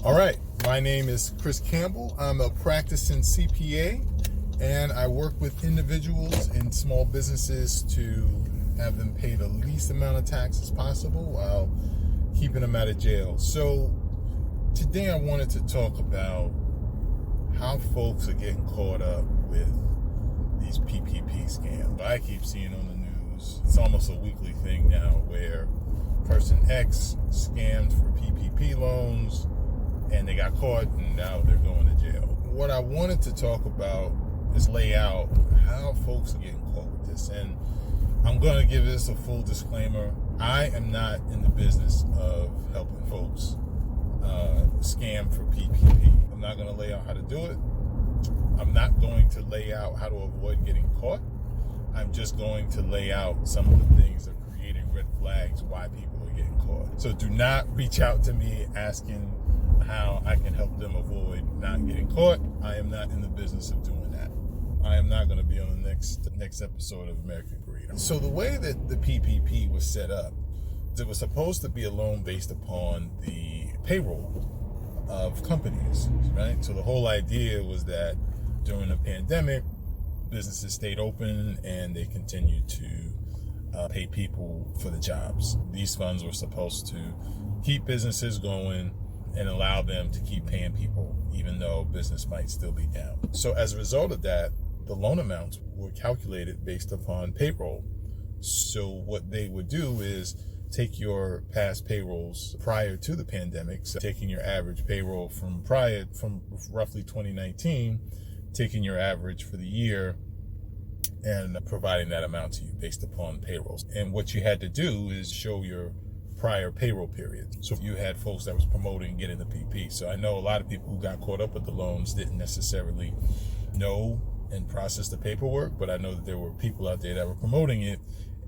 All right, my name is Chris Campbell. I'm a practicing CPA, and I work with individuals and small businesses to have them pay the least amount of taxes possible while keeping them out of jail. So today I wanted to talk about how folks are getting caught up with these PPP scams. I keep seeing on the news, it's almost a weekly thing now, where person X scammed for PPP loans and they got caught and now they're going to jail. What I wanted to talk about is lay out how folks are getting caught with this. And I'm going to give this a full disclaimer. I am not in the business of helping folks scam for PPP. I'm not going to lay out how to do it. I'm not going to lay out how to avoid getting caught. I'm just going to lay out some of the things that are creating red flags why people are getting caught. So do not reach out to me asking how I can help them avoid not getting caught. I am not in the business of doing that. I am not going to be on the next episode of American Greed. So the way that the PPP was set up, it was supposed to be a loan based upon the payroll of companies, right? So the whole idea was that during the pandemic, businesses stayed open and they continued to pay people for the jobs. These funds were supposed to keep businesses going and allow them to keep paying people even though business might still be down. So as a result of that, the loan amounts were calculated based upon payroll. So what they would do is take your past payrolls prior to the pandemic, so taking your average payroll from roughly 2019, taking your average for the year and providing that amount to you based upon payrolls. And what you had to do is show your prior payroll period. So you had folks that was promoting getting the PP. So I know a lot of people who got caught up with the loans didn't necessarily know and process the paperwork, but I know that there were people out there that were promoting it,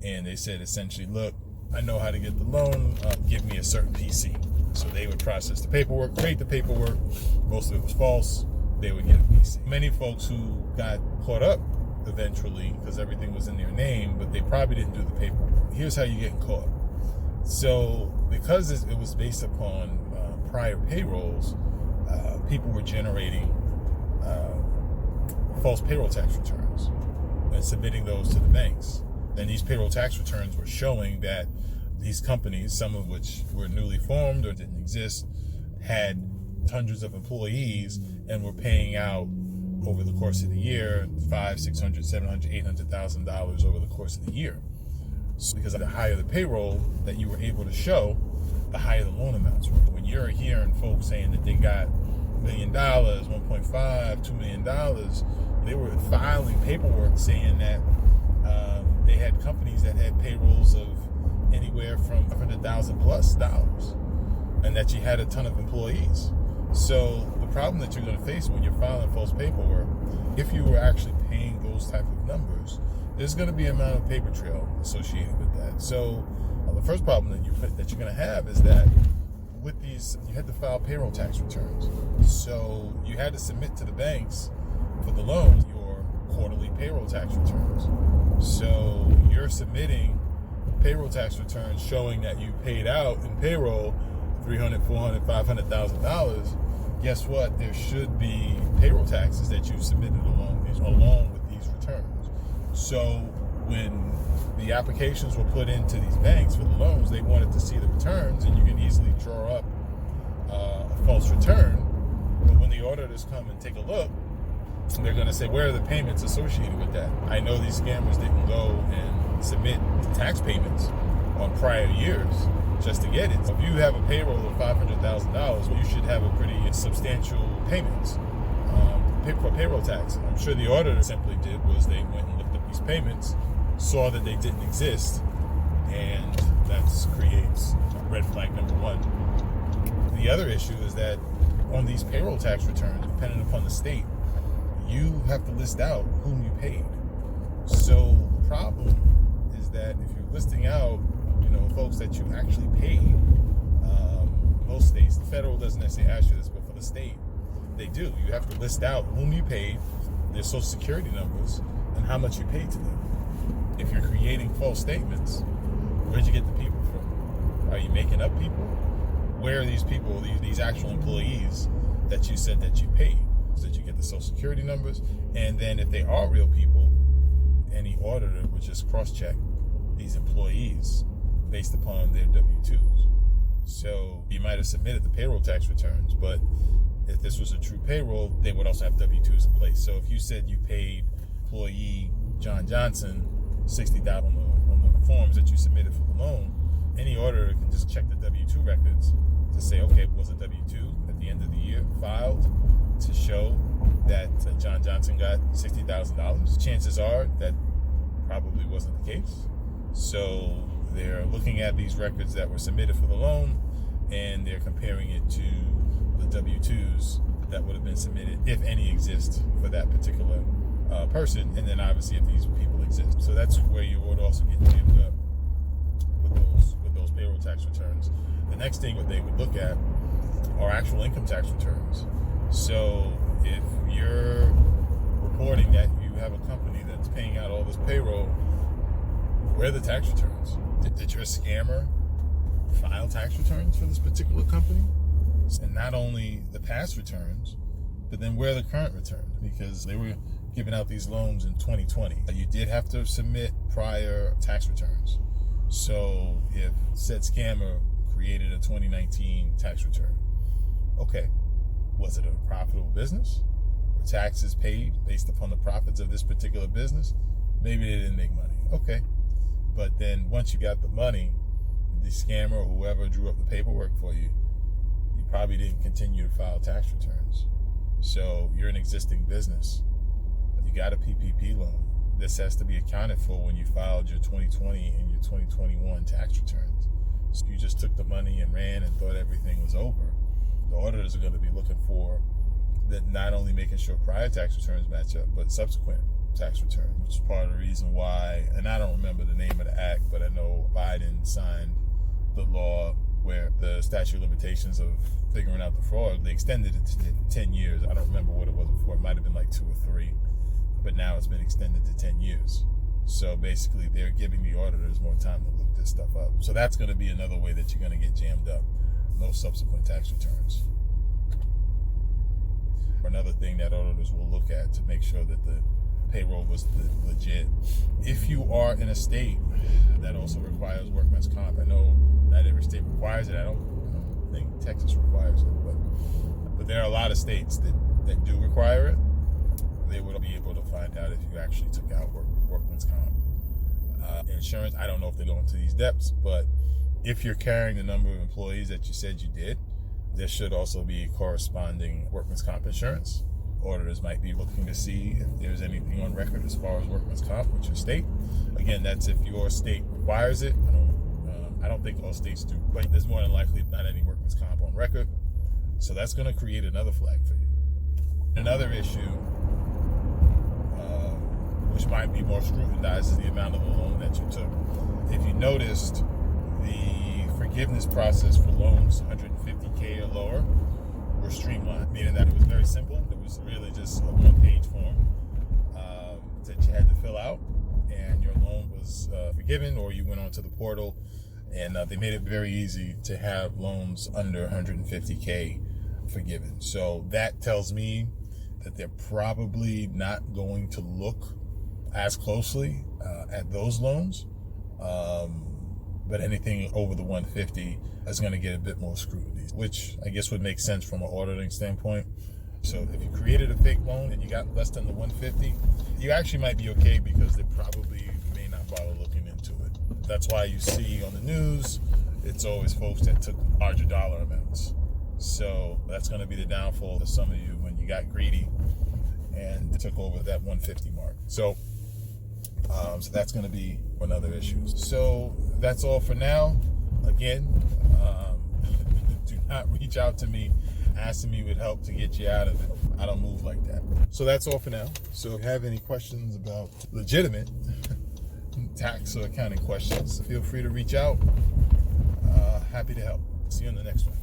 and they said essentially, look, I know how to get the loan, give me a certain PC. So they would process the paperwork, create the paperwork, most of it was false, they would get a PC. Many folks who got caught up eventually, because everything was in their name, but they probably didn't do the paperwork. Here's how you get caught. So because it was based upon prior payrolls, people were generating false payroll tax returns and submitting those to the banks. And these payroll tax returns were showing that these companies, some of which were newly formed or didn't exist, had hundreds of employees and were paying out over the course of the year $500,000, $600,000, $700,000, $800,000 over the course of the year. So because the higher the payroll that you were able to show, the higher the loan amounts were. When you're hearing folks saying that they got $1 million, $1.5, $2 million, they were filing paperwork saying that they had companies that had payrolls of anywhere from $100,000 plus dollars, and that you had a ton of employees. So the problem that you're going to face when you're filing false paperwork, if you were actually paying those type of numbers, there's going to be an amount of paper trail associated with that. So the first problem that you're going to have is that with these, you had to file payroll tax returns. So you had to submit to the banks for the loans your quarterly payroll tax returns. So you're submitting payroll tax returns showing that you paid out in payroll $300,000, $400,000, $500,000. Guess what? There should be payroll taxes that you submitted along with these returns. So when the applications were put into these banks for the loans, they wanted to see the returns, and you can easily draw up a false return. But when the auditors come and take a look, they're going to say, where are the payments associated with that? I know these scammers didn't go and submit the tax payments on prior years just to get it. So if you have a payroll of $500,000, you should have a pretty substantial payments for payroll tax. I'm sure the auditor simply did was they went and looked up these payments, saw that they didn't exist, and that creates red flag number one. The other issue is that on these payroll tax returns, depending upon the state, you have to list out whom you paid. So the problem is that if you're listing out, folks that you actually paid, most states, the federal doesn't necessarily ask you this, but for the state, they do. You have to list out whom you paid, their social security numbers, and how much you paid to them. If you're creating false statements, where'd you get the people from? Are you making up people? where are these people, these actual employees that you said that you paid, so that you get the social security numbers. And then if they are real people, any auditor would just cross-check these employees based upon their W-2s. So you might have submitted the payroll tax returns, but if this was a true payroll, they would also have W-2s in place. So if you said you paid employee John Johnson $60,000 on the forms that you submitted for the loan, any auditor can just check the W-2 records to say, okay, was a W-2 at the end of the year filed to show that John Johnson got $60,000? Chances are that probably wasn't the case. So they're looking at these records that were submitted for the loan, and they're comparing it to the W-2s that would have been submitted, if any exist, for that particular person, and then obviously if these people exist. So that's where you would also get jammed up with those payroll tax returns. The next thing that they would look at are actual income tax returns. So if you're reporting that you have a company that's paying out all this payroll, where are the tax returns? Did your scammer file tax returns for this particular company? And not only the past returns, but then where are the current returns? Because they were giving out these loans in 2020. You did have to submit prior tax returns. So if said scammer created a 2019 tax return, okay, was it a profitable business? Were taxes paid based upon the profits of this particular business? Maybe they didn't make money. Okay. But then once you got the money, the scammer or whoever drew up the paperwork for you, you probably didn't continue to file tax returns. So you're an existing business. You got a PPP loan. This has to be accounted for when you filed your 2020 and your 2021 tax returns. So you just took the money and ran and thought everything was over. The auditors are going to be looking for that, not only making sure prior tax returns match up, but subsequent tax returns, which is part of the reason why, and I don't remember the name of the act, but I know Biden signed the law where the statute of limitations of figuring out the fraud, they extended it to 10 years. I don't remember what it was before. It might have been like 2 or 3, but now it's been extended to 10 years. So basically they're giving the auditors more time to look this stuff up. So that's going to be another way that you're going to get jammed up. No subsequent tax returns. Another thing that auditors will look at to make sure that the payroll was legit. If you are in a state that also requires workman's comp, I know not every state requires it. I don't think Texas requires it, but there are a lot of states that do require it. They would be able to find out if you actually took out workman's comp. Insurance, I don't know if they go into these depths, but if you're carrying the number of employees that you said you did, there should also be corresponding workman's comp insurance. Auditors might be looking to see if there's anything on record as far as workman's comp with your state. Again, that's if your state requires it. I don't think all states do, but there's more than likely not any workman's comp on record. So that's going to create another flag for you. Another issue, which might be more scrutinized, is the amount of the loan that you took. If you noticed, the forgiveness process for loans 150K or lower were streamlined, meaning that it was very simple. It was really just a one-page form that you had to fill out, and your loan was forgiven, or you went onto the portal, and they made it very easy to have loans under 150K forgiven. So that tells me that they're probably not going to look as closely at those loans, but anything over the 150 is going to get a bit more scrutiny, which I guess would make sense from an auditing standpoint. So if you created a fake loan and you got less than the 150, you actually might be okay, because they probably may not bother looking into it. That's why you see on the news, it's always folks that took larger dollar amounts. So that's going to be the downfall to some of you when you got greedy and took over that 150 mark. So that's going to be another issue. So that's all for now. Again, do not reach out to me asking me with help to get you out of it. I don't move like that. So that's all for now. So if you have any questions about legitimate tax or accounting questions, feel free to reach out. Happy to help. See you in the next one.